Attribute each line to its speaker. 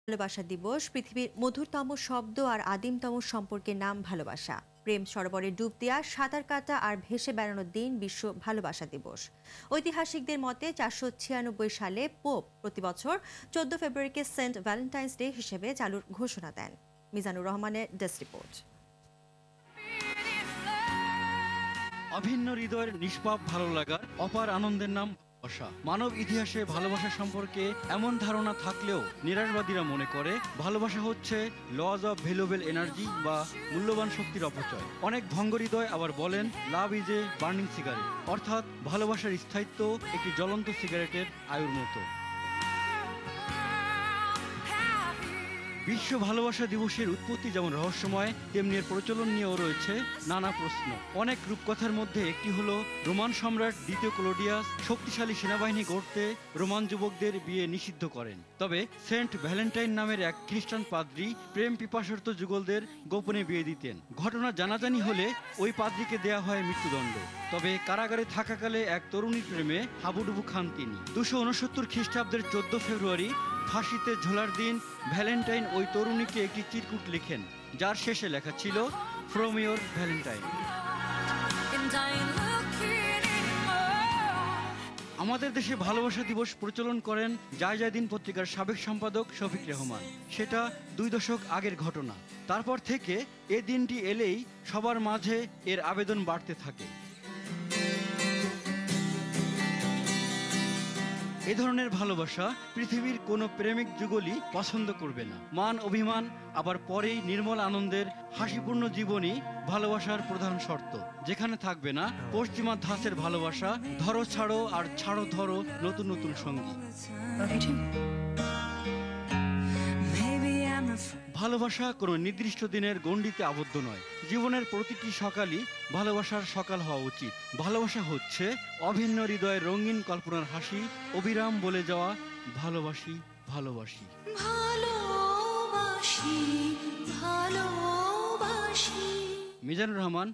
Speaker 1: ভালোবাসা দিবস পৃথিবীর মধুরতম শব্দ আর আদিমতম সম্পর্কের নাম ভালোবাসা। প্রেম সরোবরে ডুব দেওয়া, সাঁতার কাটা আর ভেসে বেড়ানোর দিন বিশ্ব ভালোবাসা দিবস। ঐতিহাসিকদের মতে 496 সালে পোপ প্রতি বছর 14 ফেব্রুয়ারিকে সেন্ট ভ্যালেন্টাইন্স ডে হিসেবে চালুর ঘোষণা দেন। মিজানুর রহমানের ডেস্ক রিপোর্ট।
Speaker 2: অভিন্ন হৃদয়ের নিষ্পাপ ভালো লাগার অপার আনন্দের নাম ভালোবাসা। মানব ইতিহাসে ভালোবাসা সম্পর্কে এমন ধারণা থাকলেও নিরাশবাদীরা মনে করে ভালোবাসা হচ্ছে লস অফ ভ্যালুয়েবল এনার্জি বা মূল্যবান শক্তির অপচয়। অনেক ভঙ্গ হৃদয় আবার বলেন love is a burning cigarette, অর্থাৎ ভালোবাসার স্থায়িত্ব একটি জ্বলন্ত সিগারেটের আয়ুর মতো। বিশ্ব ভালোবাসা দিবসের উৎপত্তি যেমন রহস্যময়, তেমনি এর প্রচলন নিয়েও রয়েছে নানা প্রশ্ন। অনেক রূপকথার মধ্যে একটি হলো রোমান সম্রাট দ্বিতীয় ক্লোডিয়াস শক্তিশালী সেনাবাহিনী গড়তে রোমান যুবকদের বিয়ে নিষিদ্ধ করেন। তবে সেন্ট ভ্যালেন্টাইন নামের এক খ্রিস্টান পাদ্রী প্রেম পিপাসার্ত যুগলদের গোপনে বিয়ে দিতেন। ঘটনা জানাজানি হলে ওই পাদ্রীকে দেয়া হয় মৃত্যুদণ্ড। তবে কারাগারে থাকাকালে এক তরুণীর প্রেমে হাবুডুবু খান তিনি। 269 খ্রিস্টাব্দের 14 ফেব্রুয়ারি ফাঁসিতে ঝোলার দিন ভ্যালেন্টাইন ওই তরুণীকে একটি চিরকুট লেখেন, যার শেষে লেখা ছিল ফ্রম ইয়োর ভ্যালেন্টাইন। আমাদের দেশে ভালোবাসা দিবস প্রচলন করেন জায়জাদিন পত্রিকার সাবেক সম্পাদক শফিক রহমান। সেটা 2 দশক আগের ঘটনা। তারপর থেকে এ দিনটি এলেই সবার মাঝে এর আবেদন বাড়তে থাকে। এ ধরনের ভালোবাসা পৃথিবীর কোনো প্রেমিক যুগলই পছন্দ করবে না। মান অভিমান আবার পরেই নির্মল আনন্দের হাসিপূর্ণ জীবনই ভালোবাসার প্রধান শর্ত, যেখানে থাকবে না পশ্চিমা ধাঁচের ভালোবাসা, ধরো ছাড়ো আর ছাড়ো ধরো নতুন নতুন সঙ্গী। ভালোবাসা কোনো নির্দিষ্ট দিনের গণ্ডিতে আবদ্ধ নয়। জীবনের প্রতিটি সকালই ভালোবাসার সকাল হওয়া উচিত। ভালোবাসা হচ্ছে অভিন্ন হৃদয়ের রঙিন কল্পনার হাসি, অবিরাম বলে যাওয়া ভালোবাসি ভালোবাসি ভালোবাসি ভালোবাসি। মিজানুর রহমান,